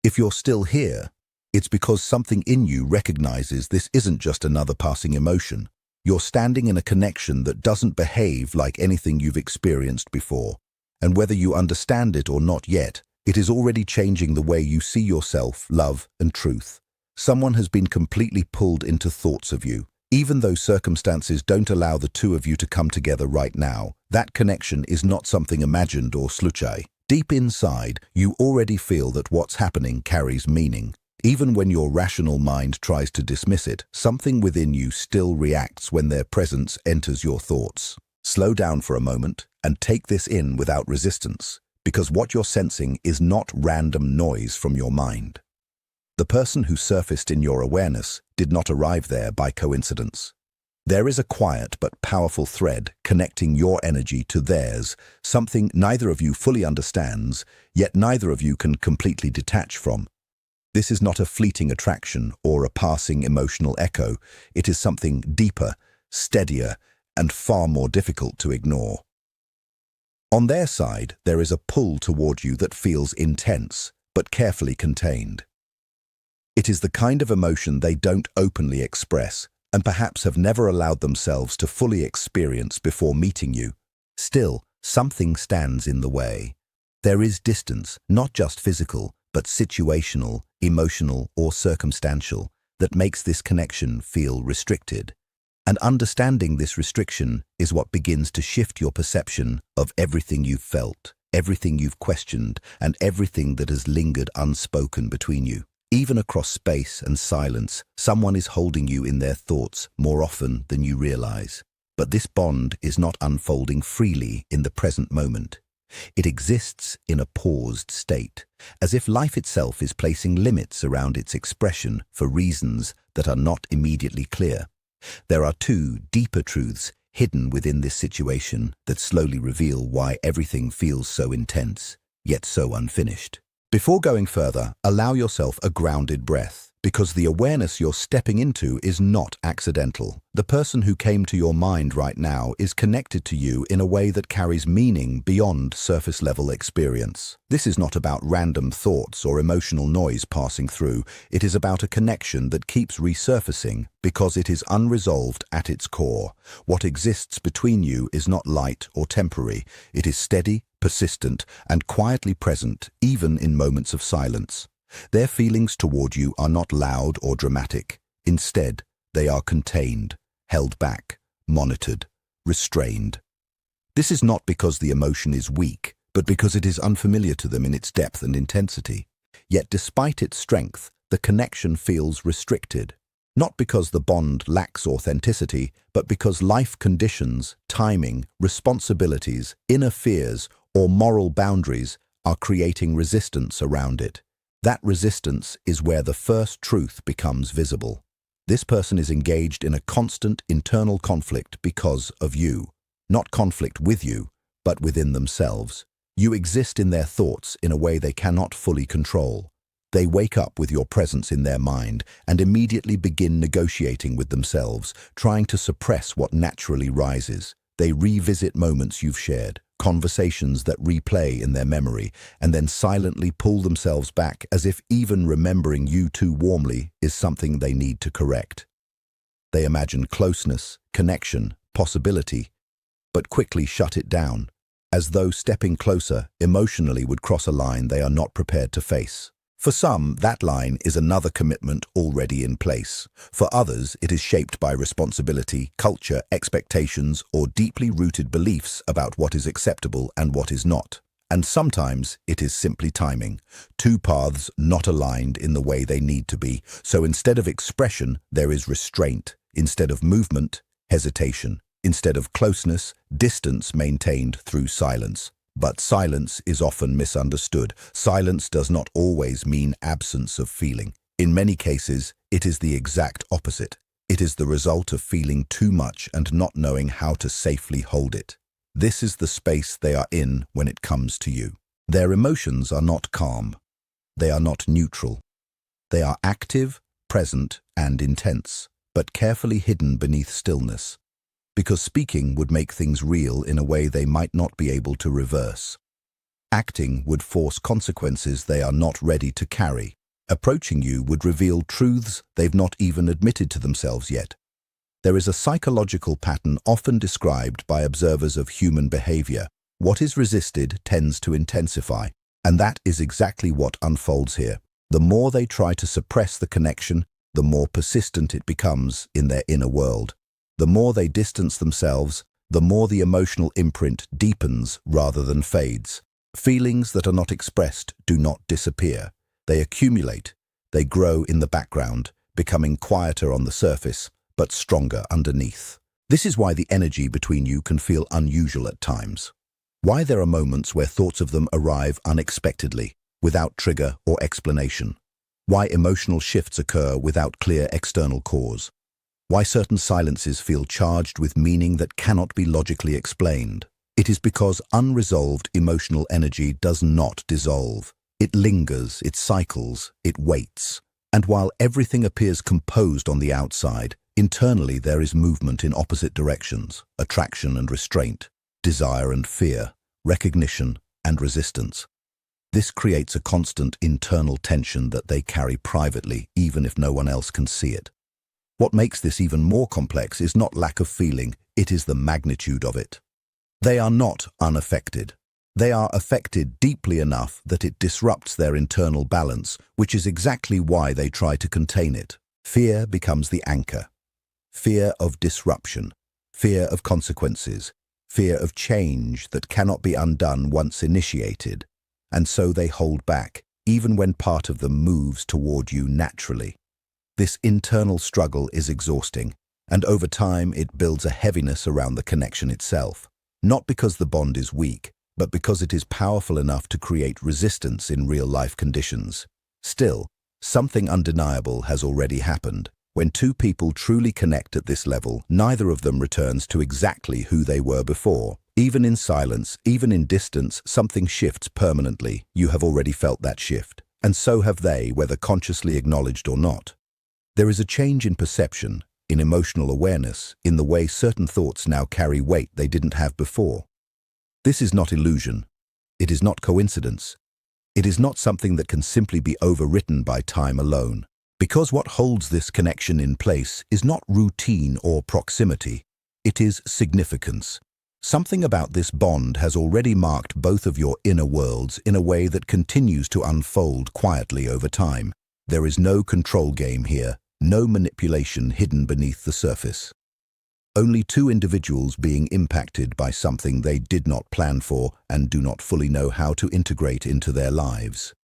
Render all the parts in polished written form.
If you're still here, it's because something in you recognizes this isn't just another passing emotion. You're standing in a connection that doesn't behave like anything you've experienced before. And whether you understand it or not yet, it is already changing the way you see yourself, love, and truth. Someone has been completely pulled into thoughts of you. Even though circumstances don't allow the two of you to come together right now, that connection is not something imagined or sluchai. Deep inside, you already feel that what's happening carries meaning. Even when your rational mind tries to dismiss it, something within you still reacts when their presence enters your thoughts. Slow down for a moment and take this in without resistance, because what you're sensing is not random noise from your mind. The person who surfaced in your awareness did not arrive there by coincidence. There is a quiet but powerful thread connecting your energy to theirs, something neither of you fully understands, yet neither of you can completely detach from. This is not a fleeting attraction or a passing emotional echo. It is something deeper, steadier, and far more difficult to ignore. On their side, there is a pull toward you that feels intense, but carefully contained. It is the kind of emotion they don't openly express, and perhaps have never allowed themselves to fully experience before meeting you. Still, something stands in the way. There is distance, not just physical, but situational, emotional, or circumstantial, that makes this connection feel restricted. And understanding this restriction is what begins to shift your perception of everything you've felt, everything you've questioned, and everything that has lingered unspoken between you. Even across space and silence, someone is holding you in their thoughts more often than you realize. But this bond is not unfolding freely in the present moment. It exists in a paused state, as if life itself is placing limits around its expression for reasons that are not immediately clear. There are two deeper truths hidden within this situation that slowly reveal why everything feels so intense, yet so unfinished. Before going further, allow yourself a grounded breath, because the awareness you're stepping into is not accidental. The person who came to your mind right now is connected to you in a way that carries meaning beyond surface-level experience. This is not about random thoughts or emotional noise passing through. It is about a connection that keeps resurfacing because it is unresolved at its core. What exists between you is not light or temporary. It is steady, persistent, and quietly present, even in moments of silence. Their feelings toward you are not loud or dramatic. Instead, they are contained, held back, monitored, restrained. This is not because the emotion is weak, but because it is unfamiliar to them in its depth and intensity. Yet despite its strength, the connection feels restricted. Not because the bond lacks authenticity, but because life conditions, timing, responsibilities, inner fears, or moral boundaries are creating resistance around it. That resistance is where the first truth becomes visible. This person is engaged in a constant internal conflict because of you. Not conflict with you, but within themselves. You exist in their thoughts in a way they cannot fully control. They wake up with your presence in their mind and immediately begin negotiating with themselves, trying to suppress what naturally rises. They revisit moments you've shared, conversations that replay in their memory, and then silently pull themselves back as if even remembering you too warmly is something they need to correct. They imagine closeness, connection, possibility, but quickly shut it down, as though stepping closer emotionally would cross a line they are not prepared to face. For some, that line is another commitment already in place. For others, it is shaped by responsibility, culture, expectations, or deeply rooted beliefs about what is acceptable and what is not. And sometimes it is simply timing. Two paths not aligned in the way they need to be. So instead of expression, there is restraint. Instead of movement, hesitation. Instead of closeness, distance maintained through silence. But silence is often misunderstood. Silence does not always mean absence of feeling. In many cases, it is the exact opposite. It is the result of feeling too much and not knowing how to safely hold it. This is the space they are in when it comes to you. Their emotions are not calm. They are not neutral. They are active, present, and intense, but carefully hidden beneath stillness. Because speaking would make things real in a way they might not be able to reverse. Acting would force consequences they are not ready to carry. Approaching you would reveal truths they've not even admitted to themselves yet. There is a psychological pattern often described by observers of human behavior. What is resisted tends to intensify, and that is exactly what unfolds here. The more they try to suppress the connection, the more persistent it becomes in their inner world. The more they distance themselves, the more the emotional imprint deepens rather than fades. Feelings that are not expressed do not disappear. They accumulate. They grow in the background, becoming quieter on the surface, but stronger underneath. This is why the energy between you can feel unusual at times. Why there are moments where thoughts of them arrive unexpectedly, without trigger or explanation. Why emotional shifts occur without clear external cause. Why certain silences feel charged with meaning that cannot be logically explained. It is because unresolved emotional energy does not dissolve. It lingers, it cycles, it waits. And while everything appears composed on the outside, internally there is movement in opposite directions, attraction and restraint, desire and fear, recognition and resistance. This creates a constant internal tension that they carry privately, even if no one else can see it. What makes this even more complex is not lack of feeling, it is the magnitude of it. They are not unaffected. They are affected deeply enough that it disrupts their internal balance, which is exactly why they try to contain it. Fear becomes the anchor. Fear of disruption, fear of consequences, fear of change that cannot be undone once initiated. And so they hold back, even when part of them moves toward you naturally. This internal struggle is exhausting, and over time it builds a heaviness around the connection itself. Not because the bond is weak, but because it is powerful enough to create resistance in real-life conditions. Still, something undeniable has already happened. When two people truly connect at this level, neither of them returns to exactly who they were before. Even in silence, even in distance, something shifts permanently. You have already felt that shift, and so have they, whether consciously acknowledged or not. There is a change in perception, in emotional awareness, in the way certain thoughts now carry weight they didn't have before. This is not illusion. It is not coincidence. It is not something that can simply be overwritten by time alone. Because what holds this connection in place is not routine or proximity. It is significance. Something about this bond has already marked both of your inner worlds in a way that continues to unfold quietly over time. There is no control game here, no manipulation hidden beneath the surface. Only two individuals being impacted by something they did not plan for and do not fully know how to integrate into their lives.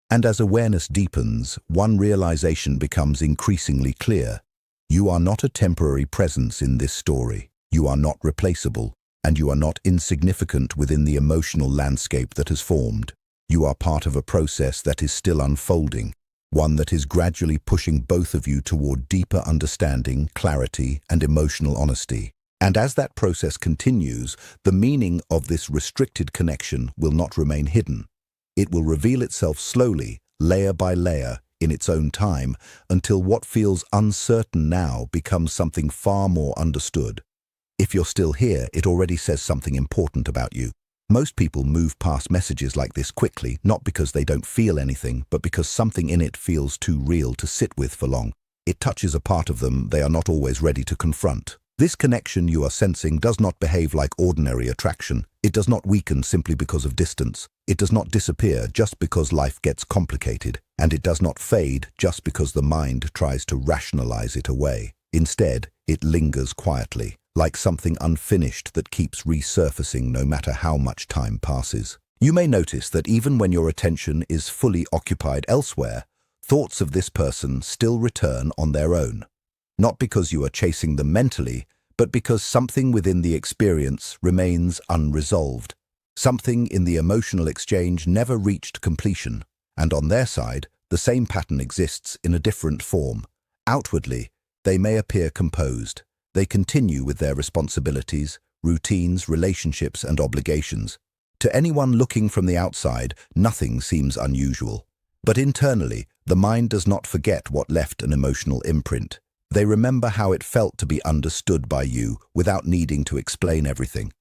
And as awareness deepens, one realization becomes increasingly clear. You are not a temporary presence in this story. You are not replaceable, and you are not insignificant within the emotional landscape that has formed. You are part of a process that is still unfolding, one that is gradually pushing both of you toward deeper understanding, clarity, and emotional honesty. And as that process continues, the meaning of this restricted connection will not remain hidden. It will reveal itself slowly, layer by layer, in its own time, until what feels uncertain now becomes something far more understood. If you're still here, it already says something important about you. Most people move past messages like this quickly, not because they don't feel anything, but because something in it feels too real to sit with for long. It touches a part of them they are not always ready to confront. This connection you are sensing does not behave like ordinary attraction. It does not weaken simply because of distance. It does not disappear just because life gets complicated. And it does not fade just because the mind tries to rationalize it away. Instead, it lingers quietly, like something unfinished that keeps resurfacing no matter how much time passes. You may notice that even when your attention is fully occupied elsewhere, thoughts of this person still return on their own. Not because you are chasing them mentally, but because something within the experience remains unresolved. Something in the emotional exchange never reached completion. And on their side, the same pattern exists in a different form. Outwardly, they may appear composed. They continue with their responsibilities, routines, relationships, and obligations. To anyone looking from the outside, nothing seems unusual. But internally, the mind does not forget what left an emotional imprint. They remember how it felt to be understood by you without needing to explain everything.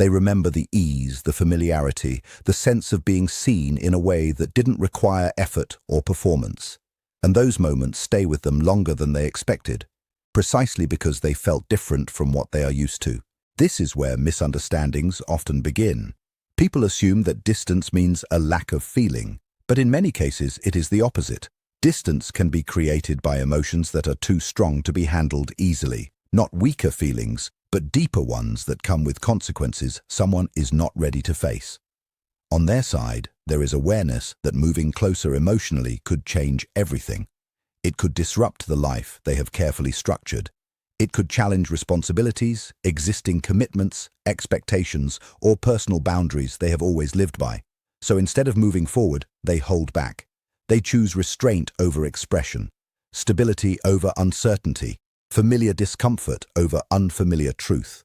They remember the ease, the familiarity, the sense of being seen in a way that didn't require effort or performance. And those moments stay with them longer than they expected, precisely because they felt different from what they are used to. This is where misunderstandings often begin. People assume that distance means a lack of feeling, but in many cases it is the opposite. Distance can be created by emotions that are too strong to be handled easily, not weaker feelings, but deeper ones that come with consequences someone is not ready to face. On their side, there is awareness that moving closer emotionally could change everything. It could disrupt the life they have carefully structured. It could challenge responsibilities, existing commitments, expectations, or personal boundaries they have always lived by. So instead of moving forward, they hold back. They choose restraint over expression, stability over uncertainty, familiar discomfort over unfamiliar truth.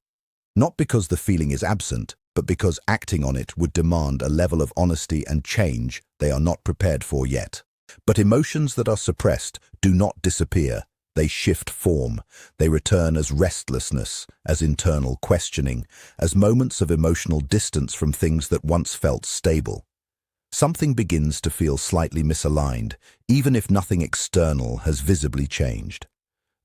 Not because the feeling is absent, but because acting on it would demand a level of honesty and change they are not prepared for yet. But emotions that are suppressed do not disappear. They shift form. They return as restlessness, as internal questioning, as moments of emotional distance from things that once felt stable. Something begins to feel slightly misaligned, even if nothing external has visibly changed.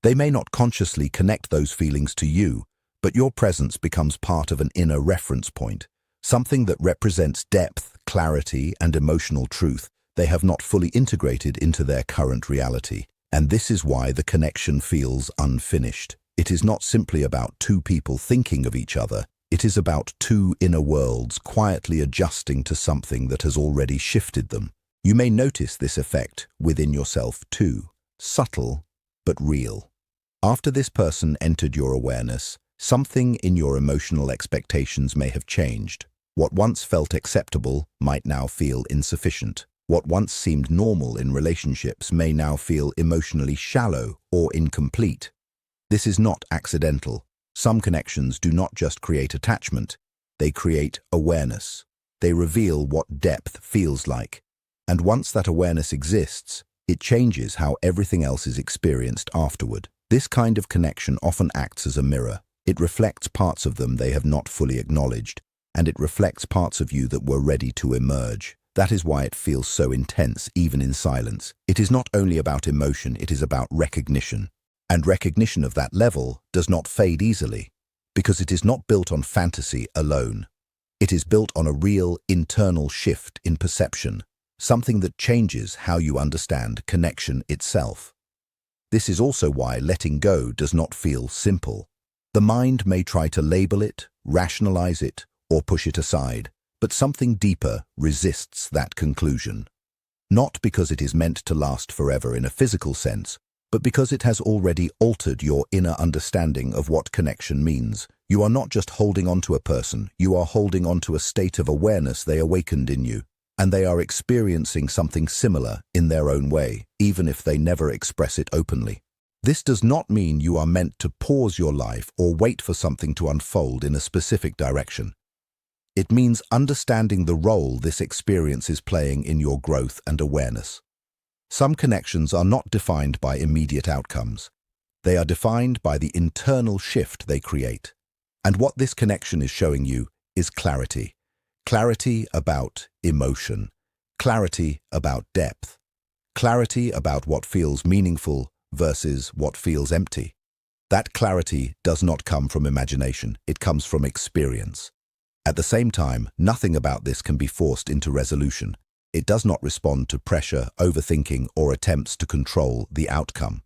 They may not consciously connect those feelings to you, but your presence becomes part of an inner reference point, something that represents depth, clarity, and emotional truth they have not fully integrated into their current reality. And this is why the connection feels unfinished. It is not simply about two people thinking of each other. It is about two inner worlds quietly adjusting to something that has already shifted them. You may notice this effect within yourself too, subtle but real. After this person entered your awareness, something in your emotional expectations may have changed. What once felt acceptable might now feel insufficient. What once seemed normal in relationships may now feel emotionally shallow or incomplete. This is not accidental. Some connections do not just create attachment, they create awareness. They reveal what depth feels like. And once that awareness exists, it changes how everything else is experienced afterward. This kind of connection often acts as a mirror. It reflects parts of them they have not fully acknowledged, and it reflects parts of you that were ready to emerge. That is why it feels so intense, even in silence. It is not only about emotion, it is about recognition. And recognition of that level does not fade easily, because it is not built on fantasy alone. It is built on a real internal shift in perception, something that changes how you understand connection itself. This is also why letting go does not feel simple. The mind may try to label it, rationalize it, or push it aside, but something deeper resists that conclusion. Not because it is meant to last forever in a physical sense, but because it has already altered your inner understanding of what connection means. You are not just holding on to a person, you are holding on to a state of awareness they awakened in you, and they are experiencing something similar in their own way, even if they never express it openly. This does not mean you are meant to pause your life or wait for something to unfold in a specific direction. It means understanding the role this experience is playing in your growth and awareness. Some connections are not defined by immediate outcomes. They are defined by the internal shift they create. And what this connection is showing you is clarity. Clarity about emotion. Clarity about depth. Clarity about what feels meaningful versus what feels empty. That clarity does not come from imagination, it comes from experience. At the same time, nothing about this can be forced into resolution. It does not respond to pressure, overthinking, or attempts to control the outcome.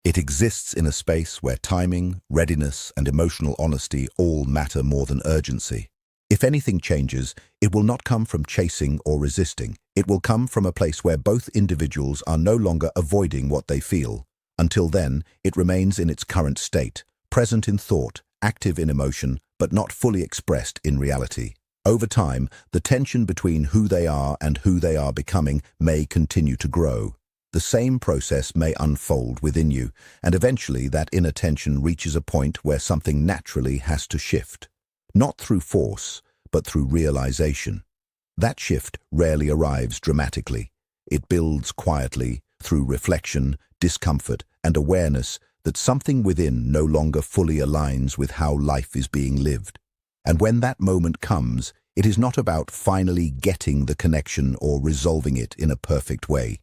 It exists in a space where timing, readiness, and emotional honesty all matter more than urgency. If anything changes, it will not come from chasing or resisting. It will come from a place where both individuals are no longer avoiding what they feel. Until then, it remains in its current state, present in thought, active in emotion, but not fully expressed in reality. Over time, the tension between who they are and who they are becoming may continue to grow. The same process may unfold within you, and eventually that inner tension reaches a point where something naturally has to shift. Not through force, but through realization. That shift rarely arrives dramatically. It builds quietly, through reflection, discomfort, and awareness that something within no longer fully aligns with how life is being lived. And when that moment comes, it is not about finally getting the connection or resolving it in a perfect way.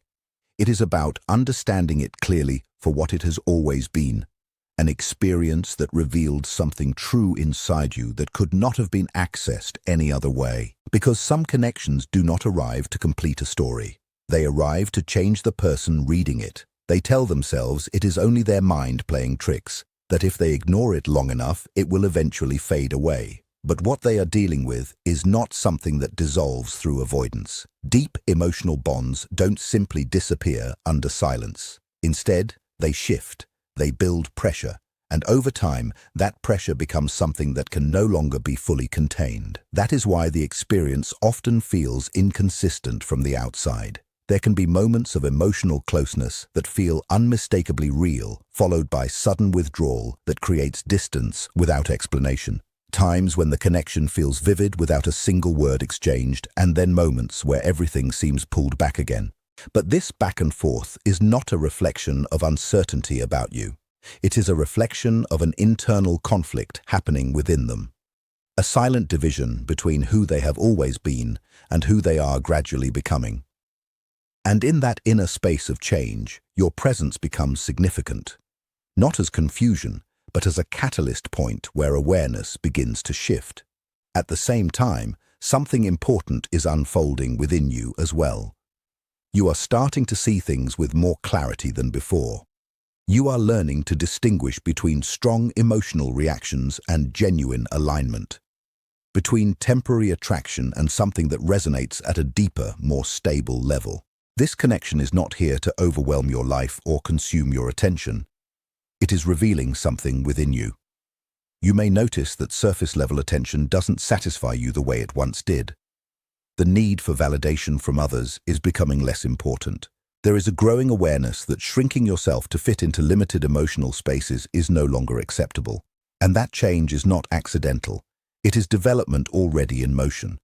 It is about understanding it clearly for what it has always been, an experience that revealed something true inside you that could not have been accessed any other way. Because some connections do not arrive to complete a story. They arrive to change the person reading it. They tell themselves it is only their mind playing tricks, that if they ignore it long enough, it will eventually fade away. But what they are dealing with is not something that dissolves through avoidance. Deep emotional bonds don't simply disappear under silence. Instead, they shift, they build pressure, and over time, that pressure becomes something that can no longer be fully contained. That is why the experience often feels inconsistent from the outside. There can be moments of emotional closeness that feel unmistakably real, followed by sudden withdrawal that creates distance without explanation. Times when the connection feels vivid without a single word exchanged, and then moments where everything seems pulled back again. But this back and forth is not a reflection of uncertainty about you. It is a reflection of an internal conflict happening within them. A silent division between who they have always been and who they are gradually becoming. And in that inner space of change, your presence becomes significant. Not as confusion, but as a catalyst point where awareness begins to shift. At the same time, something important is unfolding within you as well. You are starting to see things with more clarity than before. You are learning to distinguish between strong emotional reactions and genuine alignment, between temporary attraction and something that resonates at a deeper, more stable level. This connection is not here to overwhelm your life or consume your attention. It is revealing something within you. You may notice that surface-level attention doesn't satisfy you the way it once did. The need for validation from others is becoming less important. There is a growing awareness that shrinking yourself to fit into limited emotional spaces is no longer acceptable. And that change is not accidental. It is development already in motion.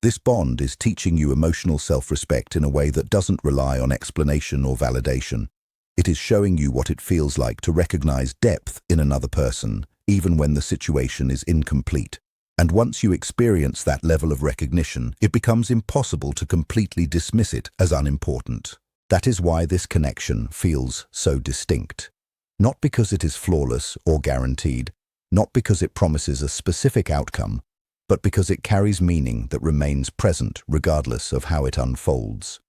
This bond is teaching you emotional self-respect in a way that doesn't rely on explanation or validation. It is showing you what it feels like to recognize depth in another person, even when the situation is incomplete. And once you experience that level of recognition, it becomes impossible to completely dismiss it as unimportant. That is why this connection feels so distinct. Not because it is flawless or guaranteed, not because it promises a specific outcome, but because it carries meaning that remains present regardless of how it unfolds.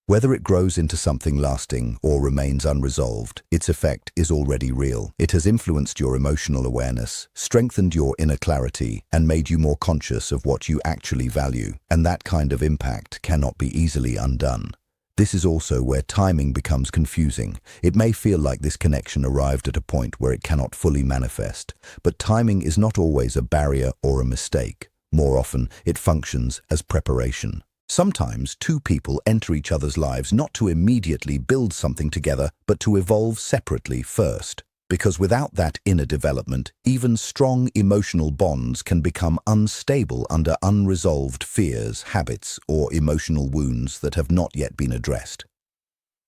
Whether it grows into something lasting or remains unresolved, its effect is already real. It has influenced your emotional awareness, strengthened your inner clarity, and made you more conscious of what you actually value. And that kind of impact cannot be easily undone. This is also where timing becomes confusing. It may feel like this connection arrived at a point where it cannot fully manifest, but timing is not always a barrier or a mistake. More often, it functions as preparation. Sometimes two people enter each other's lives not to immediately build something together, but to evolve separately first. Because without that inner development, even strong emotional bonds can become unstable under unresolved fears, habits, or emotional wounds that have not yet been addressed.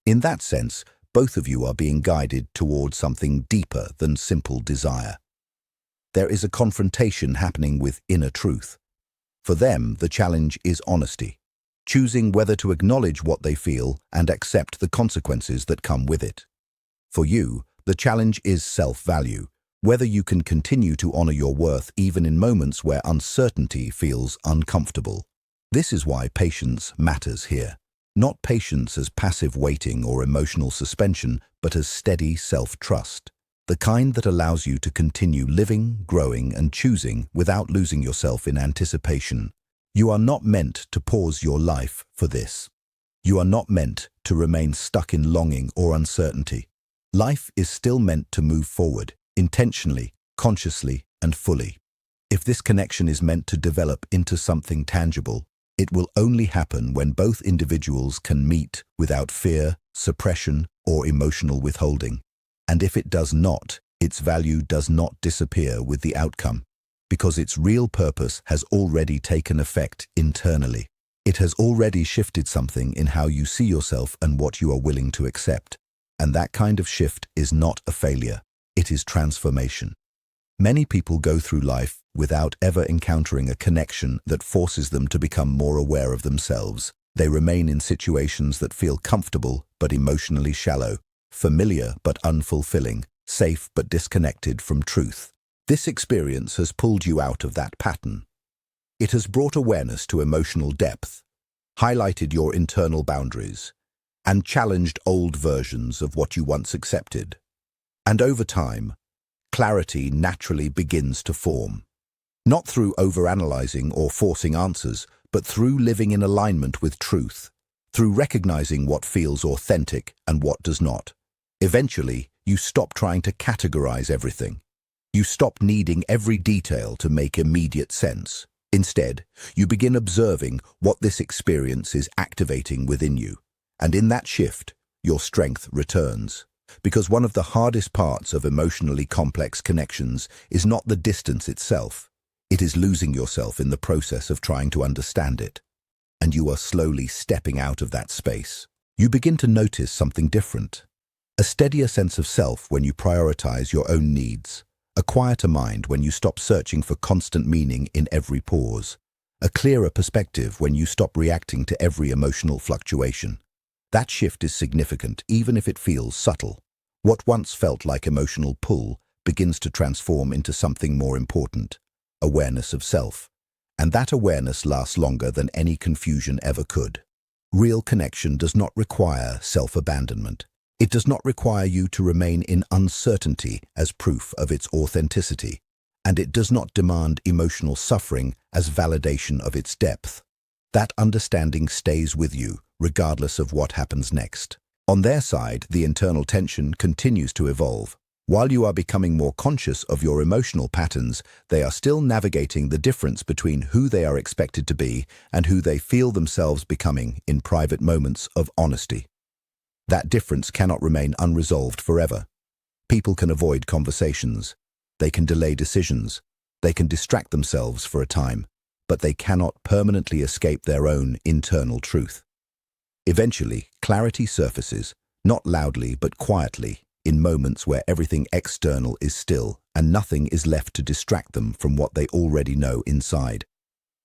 In that sense, both of you are being guided towards something deeper than simple desire. There is a confrontation happening with inner truth. For them, the challenge is honesty, choosing whether to acknowledge what they feel and accept the consequences that come with it. For you, the challenge is self-value, whether you can continue to honor your worth even in moments where uncertainty feels uncomfortable. This is why patience matters here. Not patience as passive waiting or emotional suspension, but as steady self-trust. The kind that allows you to continue living, growing, and choosing without losing yourself in anticipation. You are not meant to pause your life for this. You are not meant to remain stuck in longing or uncertainty. Life is still meant to move forward, intentionally, consciously, and fully. If this connection is meant to develop into something tangible, it will only happen when both individuals can meet without fear, suppression, or emotional withholding. And if it does not, its value does not disappear with the outcome, because its real purpose has already taken effect internally. It has already shifted something in how you see yourself and what you are willing to accept. And that kind of shift is not a failure, it is transformation. Many people go through life without ever encountering a connection that forces them to become more aware of themselves. They remain in situations that feel comfortable but emotionally shallow, familiar but unfulfilling, safe but disconnected from truth. This experience has pulled you out of that pattern. It has brought awareness to emotional depth, highlighted your internal boundaries, and challenged old versions of what you once accepted. And over time, clarity naturally begins to form. Not through overanalyzing or forcing answers, but through living in alignment with truth, through recognizing what feels authentic and what does not. Eventually, you stop trying to categorize everything. You stop needing every detail to make immediate sense. Instead, you begin observing what this experience is activating within you. And in that shift, your strength returns. Because one of the hardest parts of emotionally complex connections is not the distance itself. It is losing yourself in the process of trying to understand it. And you are slowly stepping out of that space. You begin to notice something different. A steadier sense of self when you prioritize your own needs. A quieter mind when you stop searching for constant meaning in every pause. A clearer perspective when you stop reacting to every emotional fluctuation. That shift is significant, even if it feels subtle. What once felt like emotional pull begins to transform into something more important, awareness of self. And that awareness lasts longer than any confusion ever could. Real connection does not require self-abandonment. It does not require you to remain in uncertainty as proof of its authenticity, and it does not demand emotional suffering as validation of its depth. That understanding stays with you, regardless of what happens next. On their side, the internal tension continues to evolve. While you are becoming more conscious of your emotional patterns, they are still navigating the difference between who they are expected to be and who they feel themselves becoming in private moments of honesty. That difference cannot remain unresolved forever. People can avoid conversations. They can delay decisions. They can distract themselves for a time, but they cannot permanently escape their own internal truth. Eventually, clarity surfaces, not loudly but quietly, in moments where everything external is still and nothing is left to distract them from what they already know inside.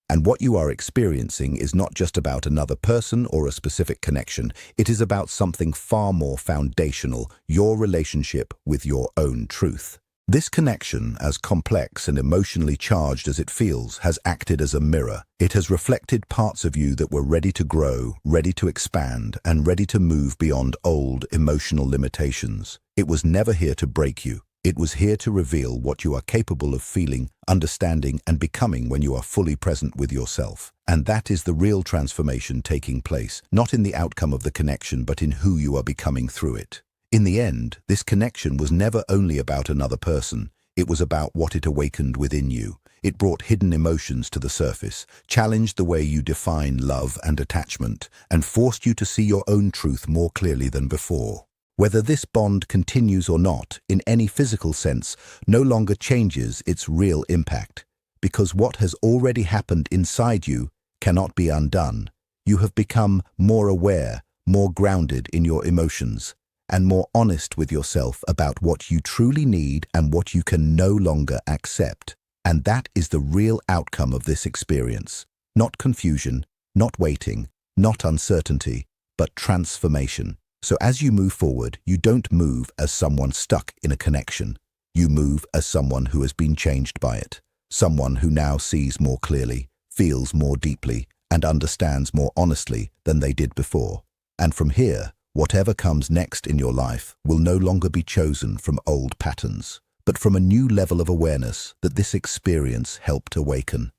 And what you are experiencing is not just about another person or a specific connection. It is about something far more foundational, your relationship with your own truth. This connection, as complex and emotionally charged as it feels, has acted as a mirror. It has reflected parts of you that were ready to grow, ready to expand, and ready to move beyond old emotional limitations. It was never here to break you. It was here to reveal what you are capable of feeling, understanding, and becoming when you are fully present with yourself. And that is the real transformation taking place, not in the outcome of the connection, but in who you are becoming through it. In the end, this connection was never only about another person. It was about what it awakened within you. It brought hidden emotions to the surface, challenged the way you define love and attachment, and forced you to see your own truth more clearly than before. Whether this bond continues or not, in any physical sense, no longer changes its real impact, because what has already happened inside you cannot be undone. You have become more aware, more grounded in your emotions, and more honest with yourself about what you truly need and what you can no longer accept. And that is the real outcome of this experience. Not confusion, not waiting, not uncertainty, but transformation. So as you move forward, you don't move as someone stuck in a connection. You move as someone who has been changed by it. Someone who now sees more clearly, feels more deeply, and understands more honestly than they did before. And from here, whatever comes next in your life will no longer be chosen from old patterns, but from a new level of awareness that this experience helped awaken.